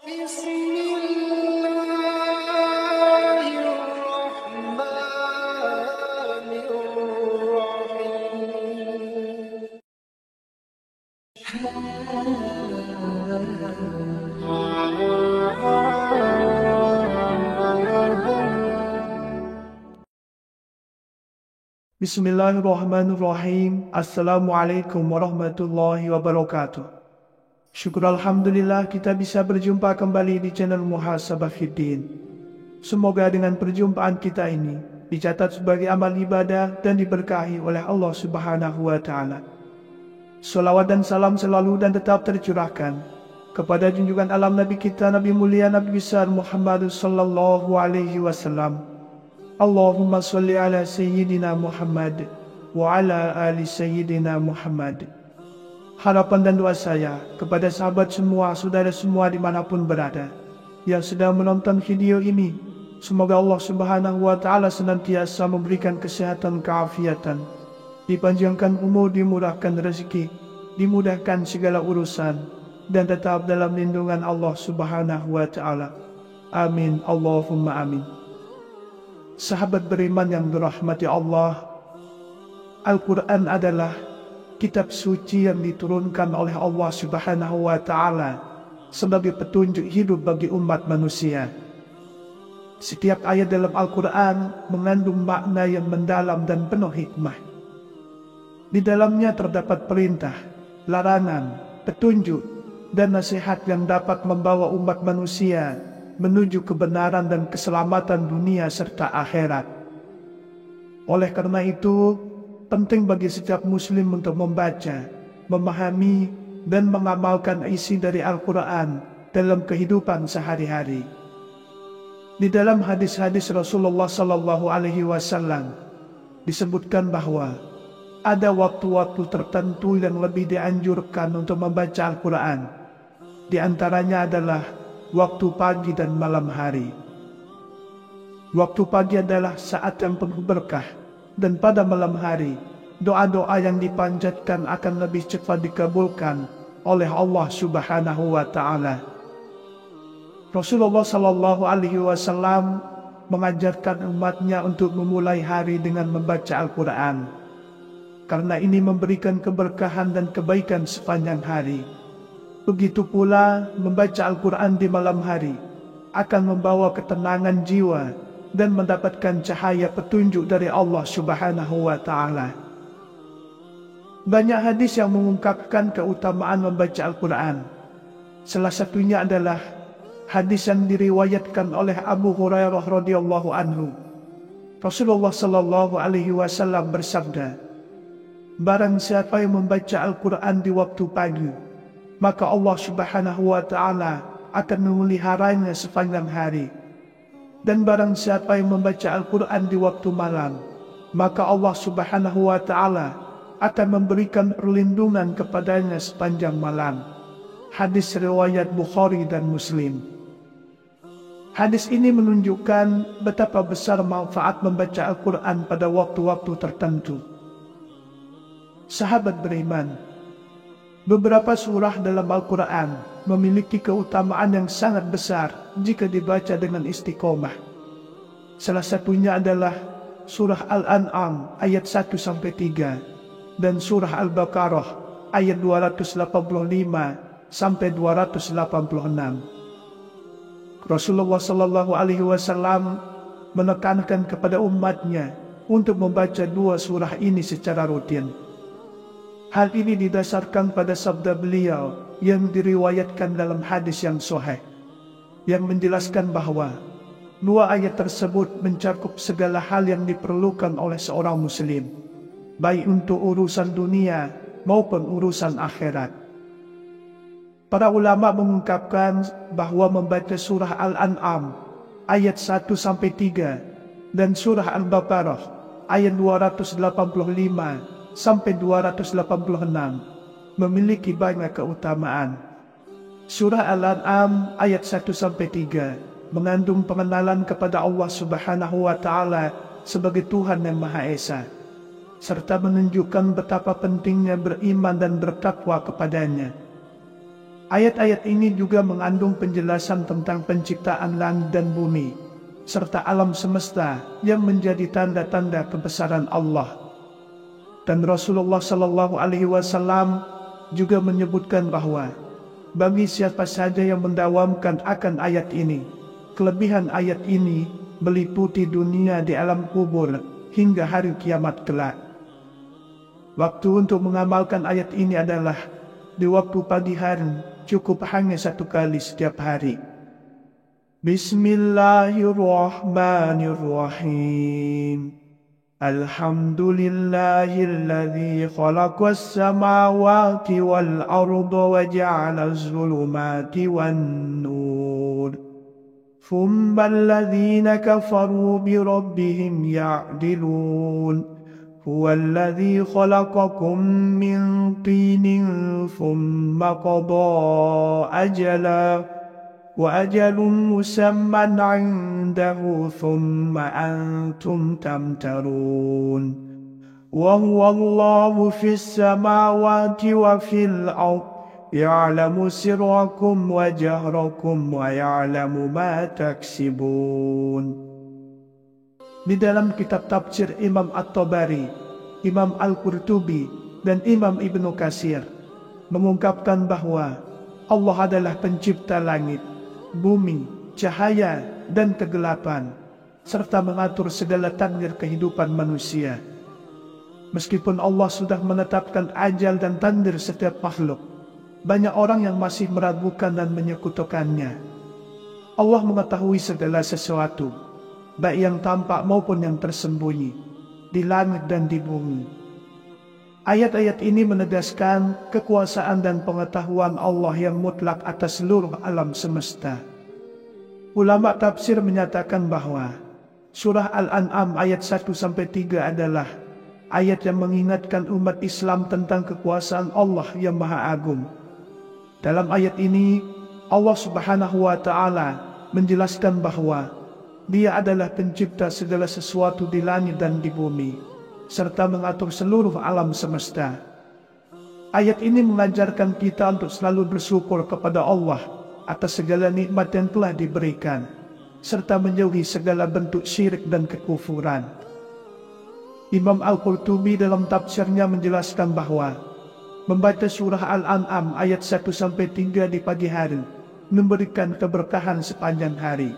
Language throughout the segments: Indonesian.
Bismillahirrahmanirrahim. Bismillahirrahmanirrahim. Assalamualaikum warahmatullahi wabarakatuh. Syukur Alhamdulillah kita bisa berjumpa kembali di channel Muhasabah Fiddin. Semoga dengan perjumpaan kita ini dicatat sebagai amal ibadah dan diberkahi oleh Allah Subhanahu wa Ta'ala. Salawat dan salam selalu dan tetap tercurahkan kepada junjungan alam Nabi kita, Nabi mulia, Nabi besar Muhammad sallallahu alaihi wasallam. Allahumma salli ala Sayyidina Muhammad wa ala ali Sayyidina Muhammad. Harapan dan doa saya kepada sahabat semua, saudara semua dimanapun berada yang sedang menonton video ini, semoga Allah Subhanahu wa Ta'ala senantiasa memberikan kesehatan, keafiatan, dipanjangkan umur, dimurahkan rezeki, dimudahkan segala urusan, dan tetap dalam lindungan Allah Subhanahu wa Ta'ala. Amin, Allahumma amin. Sahabat beriman yang dirahmati Allah, Al-Quran adalah kitab suci yang diturunkan oleh Allah Subhanahu wa Ta'ala sebagai petunjuk hidup bagi umat manusia. Setiap ayat dalam Al-Quran mengandung makna yang mendalam dan penuh hikmah. Di dalamnya terdapat perintah, larangan, petunjuk, dan nasihat yang dapat membawa umat manusia menuju kebenaran dan keselamatan dunia serta akhirat. Oleh karena itu, penting bagi setiap muslim untuk membaca, memahami, dan mengamalkan isi dari Al-Quran dalam kehidupan sehari-hari. Di dalam hadis-hadis Rasulullah Sallallahu Alaihi Wasallam disebutkan bahwa ada waktu-waktu tertentu yang lebih dianjurkan untuk membaca Al-Quran. Di antaranya adalah waktu pagi dan malam hari. Waktu pagi adalah saat yang penuh berkah, dan pada malam hari doa-doa yang dipanjatkan akan lebih cepat dikabulkan oleh Allah Subhanahu wa Ta'ala. Rasulullah Sallallahu Alaihi Wasallam mengajarkan umatnya untuk memulai hari dengan membaca Al-Quran, karena ini memberikan keberkahan dan kebaikan sepanjang hari. Begitu pula membaca Al-Quran di malam hari akan membawa ketenangan jiwa dan mendapatkan cahaya petunjuk dari Allah Subhanahu wa Ta'ala. Banyak hadis yang mengungkapkan keutamaan membaca Al-Quran. Salah satunya adalah hadis yang diriwayatkan oleh Abu Hurairah radhiyallahu anhu. Rasulullah sallallahu alaihi wasallam bersabda, "Barang siapa yang membaca Al-Quran di waktu pagi, maka Allah Subhanahu wa Ta'ala akan memeliharanya sepanjang hari. Dan barang siapa yang membaca Al-Quran di waktu malam, maka Allah Subhanahu wa Ta'ala akan memberikan perlindungan kepadanya sepanjang malam." Hadis riwayat Bukhari dan Muslim. Hadis ini menunjukkan betapa besar manfaat membaca Al-Quran pada waktu-waktu tertentu. Sahabat beriman, beberapa surah dalam Al-Quran memiliki keutamaan yang sangat besar jika dibaca dengan istiqomah. Salah satunya adalah surah Al-An'am ayat 1-3 dan surah Al-Baqarah ayat 285-286. Rasulullah Sallallahu Alaihi Wasallam menekankan kepada umatnya untuk membaca dua surah ini secara rutin. Hal ini didasarkan pada sabda beliau yang diriwayatkan dalam hadis yang sahih, yang menjelaskan bahwa dua ayat tersebut mencakup segala hal yang diperlukan oleh seorang muslim, baik untuk urusan dunia maupun urusan akhirat. Para ulama mengungkapkan bahwa membaca surah Al-An'am ayat 1-3 dan surah Al-Baqarah ayat 285-286 memiliki banyak keutamaan. Surah Al-An'am ayat 1-3 mengandung pengenalan kepada Allah Subhanahu wa Ta'ala sebagai Tuhan yang Maha Esa, serta menunjukkan betapa pentingnya beriman dan bertakwa kepadanya. Ayat-ayat ini juga mengandung penjelasan tentang penciptaan langit dan bumi, serta alam semesta yang menjadi tanda-tanda kebesaran Allah. Dan Rasulullah Shallallahu Alaihi Wasallam juga menyebutkan bahwa bagi siapa saja yang mendawamkan akan ayat ini, kelebihan ayat ini meliputi dunia di alam kubur hingga hari kiamat kelak. Waktu untuk mengamalkan ayat ini adalah di waktu pagi hari, cukup hanya 1 kali setiap hari. Bismillahirrahmanirrahim. Alhamdulillahilladzi khalaqas samawati wal arda wa ja'alaz zulumati wan nur. Thumma alladhina kafaru bi rabbihim ya'dilun. هو الذي خلقكم من طين ثم قضى أجلا وأجل مسمى عنده ثم أنتم تمترون وهو الله في السماوات وفي الأرض يعلم سركم وجهركم ويعلم ما تكسبون. Di dalam kitab tafsir Imam At-Tabari, Imam Al-Qurtubi, dan Imam Ibnu Katsir mengungkapkan bahwa Allah adalah pencipta langit, bumi, cahaya, dan kegelapan, serta mengatur segala takdir kehidupan manusia. Meskipun Allah sudah menetapkan ajal dan takdir setiap makhluk, banyak orang yang masih meragukan dan menyekutukannya. Allah mengetahui segala sesuatu, baik yang tampak maupun yang tersembunyi, di langit dan di bumi. Ayat-ayat ini menegaskan kekuasaan dan pengetahuan Allah yang mutlak atas seluruh alam semesta. Ulama tafsir menyatakan bahwa surah Al-An'am ayat 1-3 adalah ayat yang mengingatkan umat Islam tentang kekuasaan Allah yang Maha Agung. Dalam ayat ini, Allah Subhanahu wa Ta'ala menjelaskan bahwa Dia adalah pencipta segala sesuatu di langit dan di bumi, serta mengatur seluruh alam semesta. Ayat ini mengajarkan kita untuk selalu bersyukur kepada Allah atas segala nikmat yang telah diberikan, serta menjauhi segala bentuk syirik dan kekufuran. Imam Al-Qurtubi dalam tafsirnya menjelaskan bahwa membaca surah Al-An'am ayat 1-3 di pagi hari memberikan keberkahan sepanjang hari.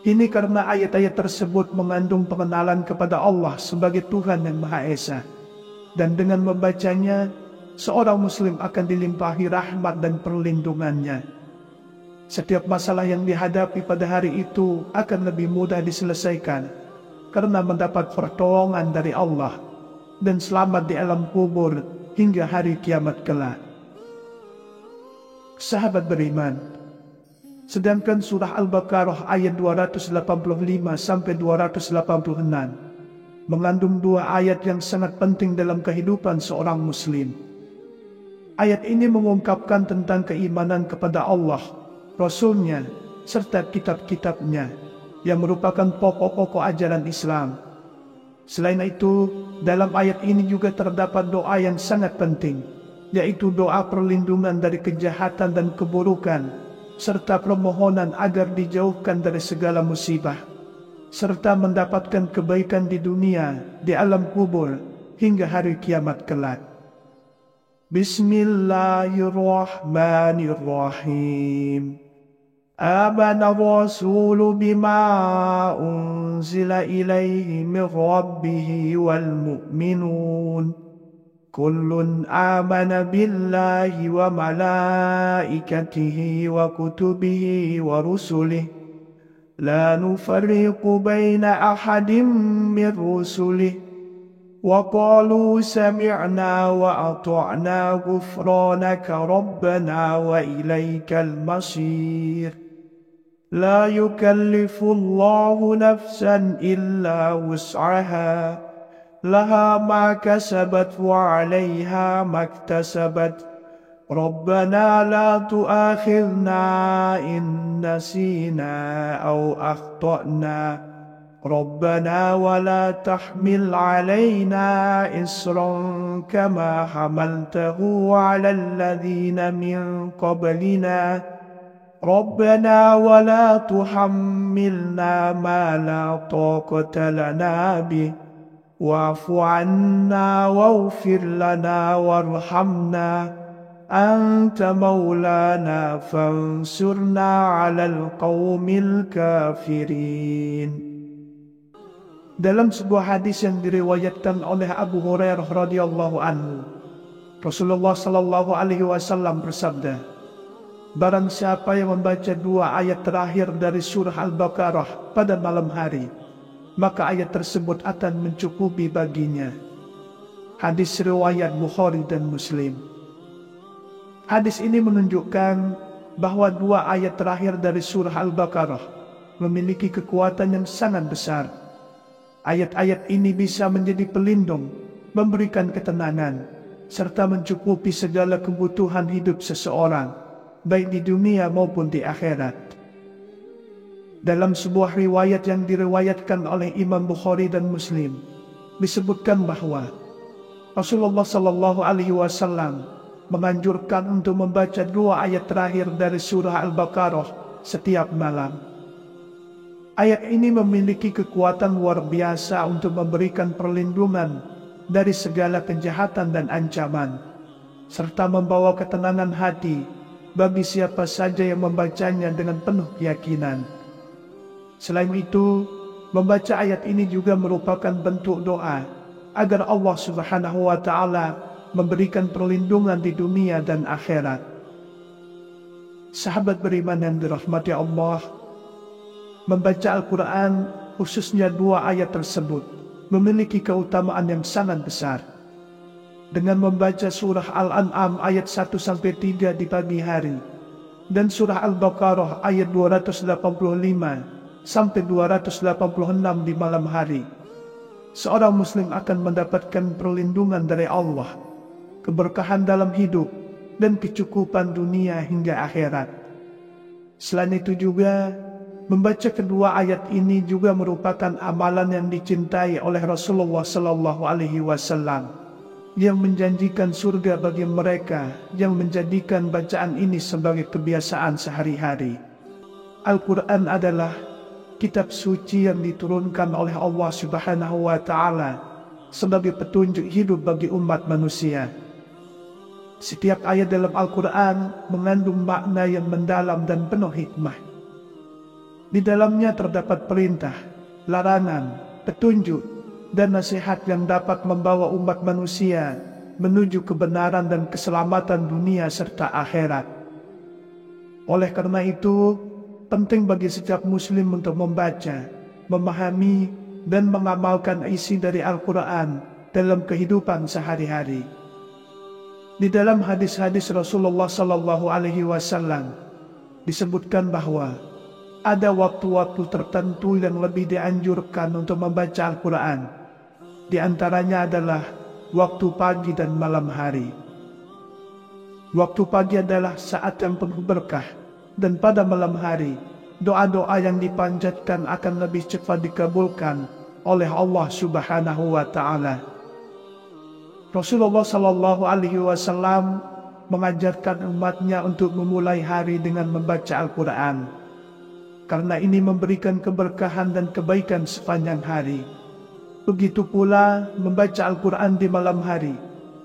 Ini karena ayat-ayat tersebut mengandung pengenalan kepada Allah sebagai Tuhan yang Maha Esa. Dan dengan membacanya, seorang muslim akan dilimpahi rahmat dan perlindungannya. Setiap masalah yang dihadapi pada hari itu akan lebih mudah diselesaikan karena mendapat pertolongan dari Allah dan selamat di alam kubur hingga hari kiamat kelak. Sahabat beriman, sedangkan surah Al-Baqarah ayat 285-286 mengandung 2 ayat yang sangat penting dalam kehidupan seorang muslim. Ayat ini mengungkapkan tentang keimanan kepada Allah, Rasul-Nya, serta kitab-kitabnya yang merupakan pokok-pokok ajaran Islam. Selain itu, dalam ayat ini juga terdapat doa yang sangat penting, yaitu doa perlindungan dari kejahatan dan keburukan, serta permohonan agar dijauhkan dari segala musibah, serta mendapatkan kebaikan di dunia, di alam kubur, hingga hari kiamat kelak. Bismillahirrahmanirrahim. Amana rasulu bima unzila ilaihi min rabbihi wal mu'minun. Kullun amana billahi wa malaikatihi wa kutubihi wa rusulihi la nufarriqu baina ahadin min rusulihi wa qalu sami'na wa ata'na ghufranaka rabbana wa ilaikal masir. La yukallifu Allahu nafsan illa wus'aha laha ma kasabat wa 'alayha maktasabat. Rabbana la tu'akhidna in nasina aw akhtana. ربنا ولا تحمل علينا إصرا كما حملته على الذين من قبلنا ربنا ولا تحملنا ما لا طاقة لنا به واعف عنا واغفر لنا وارحمنا أنت مولانا فانصرنا على القوم الكافرين. Dalam sebuah hadis yang diriwayatkan oleh Abu Hurairah radhiyallahu anhu, Rasulullah sallallahu alaihi wasallam bersabda, barang siapa yang membaca 2 ayat terakhir dari surah Al-Baqarah pada malam hari, maka ayat tersebut akan mencukupi baginya. Hadis riwayat Bukhari dan Muslim. Hadis ini menunjukkan bahwa 2 ayat terakhir dari surah Al-Baqarah memiliki kekuatan yang sangat besar. Ayat-ayat ini bisa menjadi pelindung, memberikan ketenangan, serta mencukupi segala kebutuhan hidup seseorang, baik di dunia maupun di akhirat. Dalam sebuah riwayat yang diriwayatkan oleh Imam Bukhari dan Muslim, disebutkan bahwa Rasulullah Sallallahu Alaihi Wasallam menganjurkan untuk membaca 2 ayat terakhir dari surah Al-Baqarah setiap malam. Ayat ini memiliki kekuatan luar biasa untuk memberikan perlindungan dari segala kejahatan dan ancaman, serta membawa ketenangan hati bagi siapa saja yang membacanya dengan penuh keyakinan. Selain itu, membaca ayat ini juga merupakan bentuk doa agar Allah Subhanahu wa Ta'ala memberikan perlindungan di dunia dan akhirat. Sahabat beriman yang dirahmati Allah, membaca Al-Quran, khususnya 2 ayat tersebut, memiliki keutamaan yang sangat besar. Dengan membaca surah Al-An'am ayat 1-3 di pagi hari, dan surah Al-Baqarah ayat 285-286 di malam hari, seorang muslim akan mendapatkan perlindungan dari Allah, keberkahan dalam hidup, dan kecukupan dunia hingga akhirat. Selain itu juga, membaca kedua ayat ini juga merupakan amalan yang dicintai oleh Rasulullah Sallallahu Alaihi Wasallam, yang menjanjikan surga bagi mereka yang menjadikan bacaan ini sebagai kebiasaan sehari-hari. Al-Quran adalah kitab suci yang diturunkan oleh Allah Subhanahu wa Ta'ala sebagai petunjuk hidup bagi umat manusia. Setiap ayat dalam Al-Quran mengandung makna yang mendalam dan penuh hikmah. Di dalamnya terdapat perintah, larangan, petunjuk, dan nasihat yang dapat membawa umat manusia menuju kebenaran dan keselamatan dunia serta akhirat. Oleh karena itu, penting bagi setiap muslim untuk membaca, memahami, dan mengamalkan isi dari Al-Quran dalam kehidupan sehari-hari. Di dalam hadis-hadis Rasulullah Sallallahu Alaihi Wasallam disebutkan bahwa ada waktu-waktu tertentu yang lebih dianjurkan untuk membaca Al-Quran. Di antaranya adalah waktu pagi dan malam hari. Waktu pagi adalah saat yang penuh berkah, dan pada malam hari, doa-doa yang dipanjatkan akan lebih cepat dikabulkan oleh Allah Subhanahu wa Ta'ala. Rasulullah Sallallahu Alaihi Wasallam mengajarkan umatnya untuk memulai hari dengan membaca Al-Quran, karena ini memberikan keberkahan dan kebaikan sepanjang hari. Begitu pula membaca Al-Quran di malam hari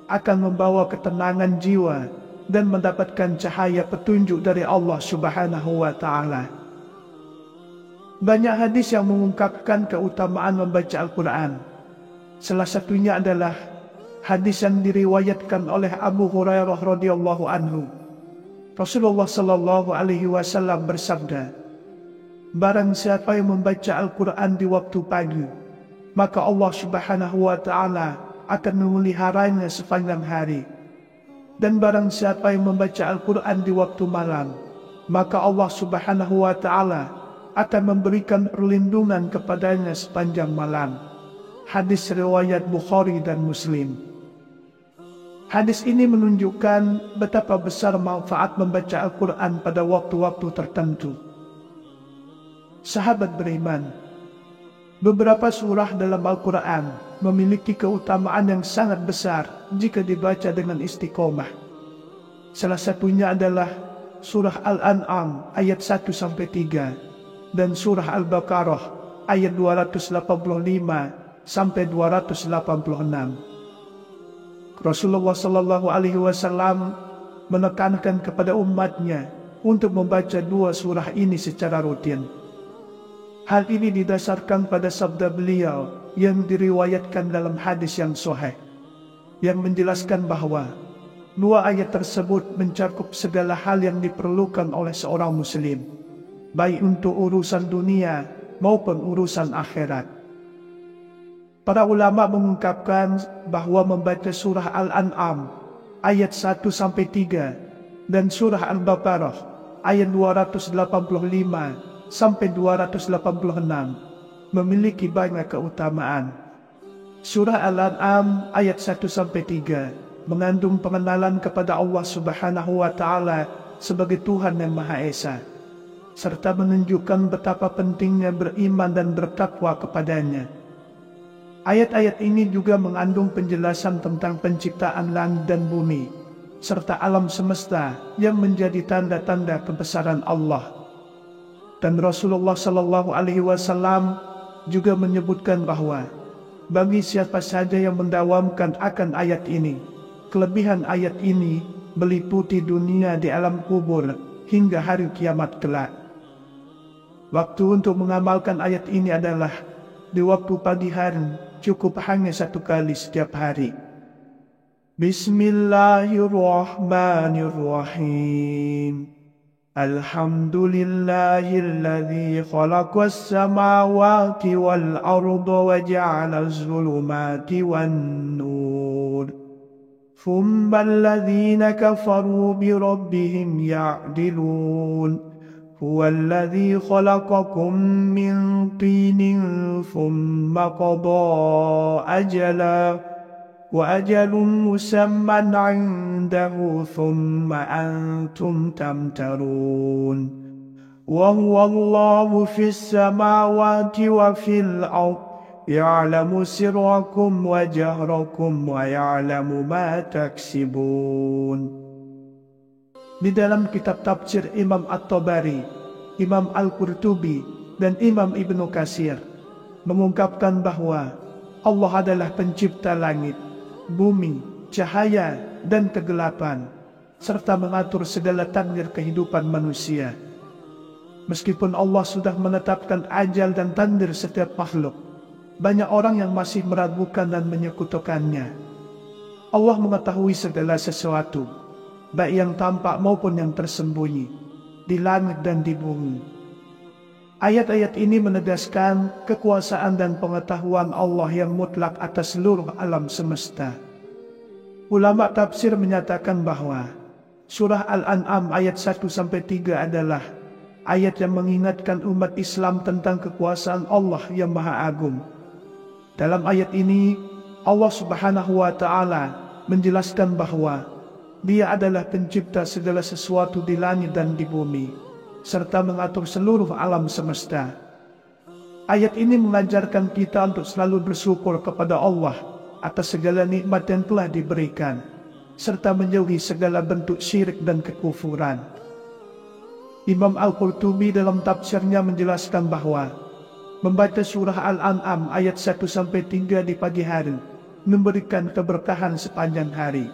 akan membawa ketenangan jiwa dan mendapatkan cahaya petunjuk dari Allah Subhanahu wa Ta'ala. Banyak hadis yang mengungkapkan keutamaan membaca Al-Quran. Salah satunya adalah hadis yang diriwayatkan oleh Abu Hurairah radhiyallahu anhu. Rasulullah sallallahu alaihi wasallam bersabda, barang siapa yang membaca Al-Quran di waktu pagi, maka Allah Subhanahu wa Ta'ala akan memeliharanya sepanjang hari. Dan barang siapa yang membaca Al-Quran di waktu malam, maka Allah Subhanahu wa Ta'ala akan memberikan perlindungan kepadanya sepanjang malam. Hadis riwayat Bukhari dan Muslim. Hadis ini menunjukkan betapa besar manfaat membaca Al-Quran pada waktu-waktu tertentu. Sahabat beriman, Beberapa surah dalam Al-Quran memiliki keutamaan yang sangat besar jika dibaca dengan istiqomah. Salah satunya adalah surah Al-An'am ayat 1-3 dan surah Al-Baqarah ayat 285-286. Rasulullah SAW menekankan kepada umatnya untuk membaca dua surah ini secara rutin. Hal ini didasarkan pada sabda beliau yang diriwayatkan dalam hadis yang sahih, yang menjelaskan bahwa dua ayat tersebut mencakup segala hal yang diperlukan oleh seorang muslim, baik untuk urusan dunia maupun urusan akhirat. Para ulama mengungkapkan bahwa membaca surah Al-An'am ayat 1-3 dan surah Al-Baqarah ayat 285-286 memiliki banyak keutamaan. Surah Al-An'am ayat 1-3 mengandung pengenalan kepada Allah Subhanahu wa Ta'ala sebagai Tuhan yang Maha Esa, serta menunjukkan betapa pentingnya beriman dan bertakwa kepadanya. Ayat-ayat ini juga mengandung penjelasan tentang penciptaan langit dan bumi, serta alam semesta yang menjadi tanda-tanda kebesaran Allah. Dan Rasulullah SAW juga menyebutkan bahwa bagi siapa saja yang mendawamkan akan ayat ini, kelebihan ayat ini meliputi dunia di alam kubur hingga hari kiamat kelak. Waktu untuk mengamalkan ayat ini adalah di waktu pagi hari, cukup hanya 1 kali setiap hari. Bismillahirrahmanirrahim. Alhamdulillahilladzi khalaqas samawati wal arda wa ja'alaz zulumati wan nur. Thumma alladhina kafaru bi rabbihim ya'dilun. هو الذي خلقكم من طين ثم قضى أجلا وأجل مسمى عنده ثم أنتم تمترون وهو الله في السماوات وفي الأرض يعلم سركم وجهركم ويعلم ما تكسبون. Di dalam kitab tafsir Imam At-Tabari, Imam Al-Qurtubi, dan Imam Ibnu Katsir mengungkapkan bahwa Allah adalah pencipta langit, bumi, cahaya, dan kegelapan, serta mengatur segala takdir kehidupan manusia. Meskipun Allah sudah menetapkan ajal dan takdir setiap makhluk, banyak orang yang masih meragukan dan menyekutukannya. Allah mengetahui segala sesuatu, baik yang tampak maupun yang tersembunyi, di langit dan di bumi. Ayat-ayat ini menegaskan kekuasaan dan pengetahuan Allah yang mutlak atas seluruh alam semesta. Ulama tafsir menyatakan bahwa surah Al-An'am ayat 1-3 adalah ayat yang mengingatkan umat Islam tentang kekuasaan Allah yang Maha Agung. Dalam ayat ini, Allah Subhanahu wa Ta'ala menjelaskan bahwa Dia adalah pencipta segala sesuatu di langit dan di bumi, serta mengatur seluruh alam semesta. Ayat ini mengajarkan kita untuk selalu bersyukur kepada Allah atas segala nikmat yang telah diberikan, serta menjauhi segala bentuk syirik dan kekufuran. Imam Al-Qurtubi dalam tafsirnya menjelaskan bahwa membaca surah Al-An'am ayat 1-3 di pagi hari memberikan keberkahan sepanjang hari.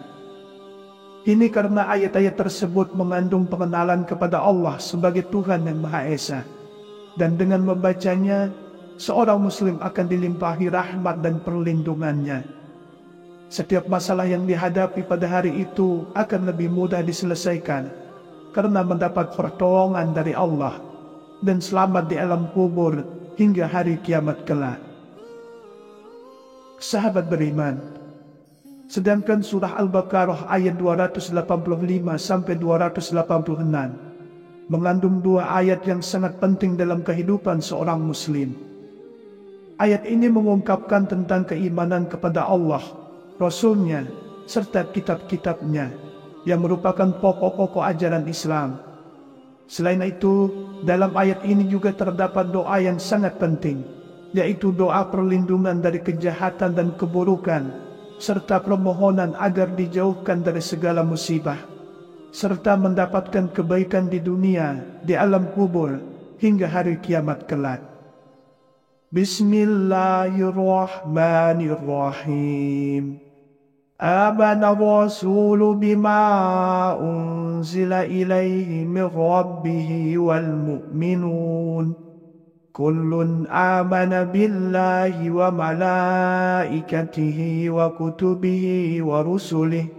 Ini karena ayat-ayat tersebut mengandung pengenalan kepada Allah sebagai Tuhan yang Maha Esa. Dan dengan membacanya, seorang muslim akan dilimpahi rahmat dan perlindungannya. Setiap masalah yang dihadapi pada hari itu akan lebih mudah diselesaikan karena mendapat pertolongan dari Allah dan selamat di alam kubur hingga hari kiamat kelak. Sahabat beriman, sedangkan surah Al-Baqarah ayat 285-286 mengandung dua ayat yang sangat penting dalam kehidupan seorang muslim. Ayat ini mengungkapkan tentang keimanan kepada Allah, Rasul-Nya, serta kitab-kitabnya yang merupakan pokok-pokok ajaran Islam. Selain itu, dalam ayat ini juga terdapat doa yang sangat penting, yaitu doa perlindungan dari kejahatan dan keburukan, serta permohonan agar dijauhkan dari segala musibah, serta mendapatkan kebaikan di dunia, di alam kubur, hingga hari kiamat kelak. Bismillahirrahmanirrahim. Amana ar-rasulu bima unzila ilaihi min rabbih wal mu'minun. Kullun amana billahi wa malaikatihi wa kutubihi wa rusulihi.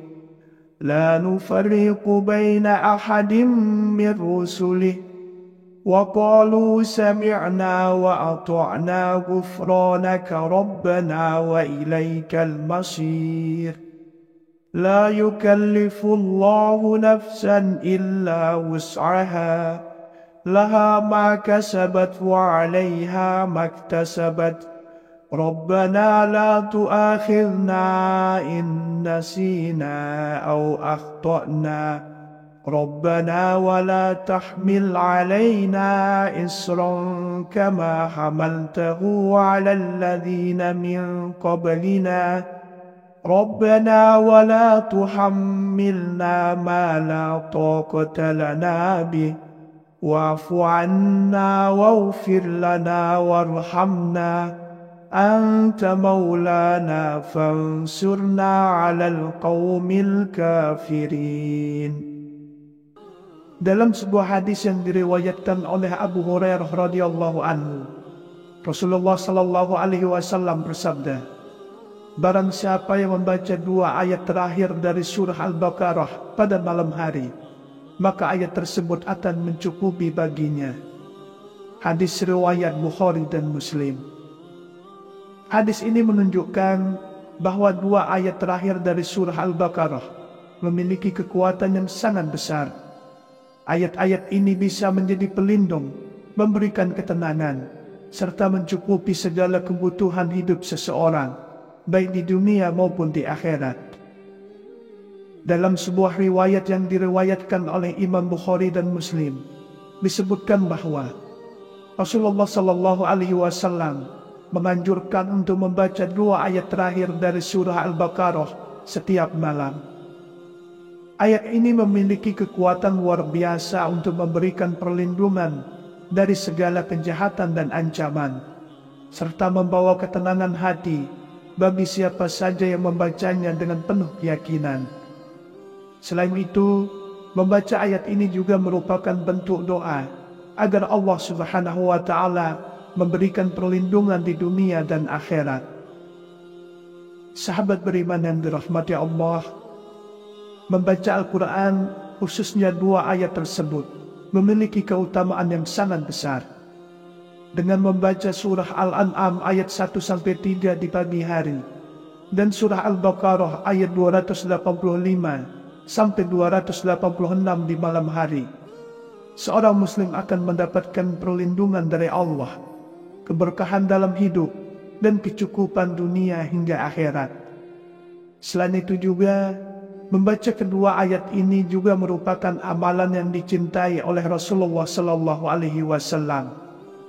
La nufarriqu baina ahadin min rusulihi. وقالوا سمعنا وأطعنا غفرانك ربنا وإليك المصير لا يكلف الله نفسا إلا وسعها لها ما كسبت وعليها ما اكتسبت ربنا لا تؤاخذنا إن نسينا أو أخطأنا ربنا ولا تحمل علينا إصرا كما حملته على الذين من قبلنا ربنا ولا تحملنا ما لا طاقة لنا به واعف عنا واغفر لنا وارحمنا أنت مولانا فانصرنا على القوم الكافرين. Dalam sebuah hadis yang diriwayatkan oleh Abu Hurairah radhiyallahu anhu, Rasulullah sallallahu alaihi wasallam bersabda, barang siapa yang membaca 2 ayat terakhir dari surah Al-Baqarah pada malam hari, maka ayat tersebut akan mencukupi baginya. Hadis riwayat Bukhari dan Muslim. Hadis ini menunjukkan bahwa 2 ayat terakhir dari surah Al-Baqarah memiliki kekuatan yang sangat besar. Ayat-ayat ini bisa menjadi pelindung, memberikan ketenangan, serta mencukupi segala kebutuhan hidup seseorang, baik di dunia maupun di akhirat. Dalam sebuah riwayat yang diriwayatkan oleh Imam Bukhari dan Muslim, disebutkan bahwa Rasulullah Sallallahu Alaihi Wasallam menganjurkan untuk membaca 2 ayat terakhir dari surah Al-Baqarah setiap malam. Ayat ini memiliki kekuatan luar biasa untuk memberikan perlindungan dari segala kejahatan dan ancaman, serta membawa ketenangan hati bagi siapa saja yang membacanya dengan penuh keyakinan. Selain itu, membaca ayat ini juga merupakan bentuk doa agar Allah Subhanahu wa Ta'ala memberikan perlindungan di dunia dan akhirat. Sahabat beriman yang dirahmati Allah, membaca Al-Quran, khususnya 2 ayat tersebut, memiliki keutamaan yang sangat besar. Dengan membaca surah Al-An'am ayat 1-3 di pagi hari, dan surah Al-Baqarah ayat 285-286 di malam hari, seorang muslim akan mendapatkan perlindungan dari Allah, keberkahan dalam hidup, dan kecukupan dunia hingga akhirat. Selain itu juga, membaca kedua ayat ini juga merupakan amalan yang dicintai oleh Rasulullah Sallallahu Alaihi Wasallam,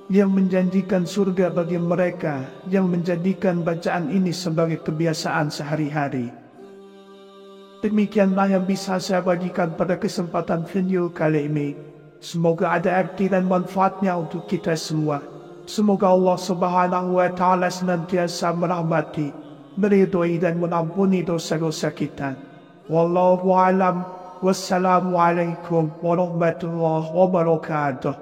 yang menjanjikan surga bagi mereka yang menjadikan bacaan ini sebagai kebiasaan sehari-hari. Demikianlah yang bisa saya bagikan pada kesempatan video kali ini. Semoga ada arti dan manfaatnya untuk kita semua. Semoga Allah Subhanahu wa Ta'ala senantiasa merahmati, meridhoi dan mengampuni dosa-dosa kita. Wallahu a'lam. Wassalamualaikum warahmatullahi wabarakatuh.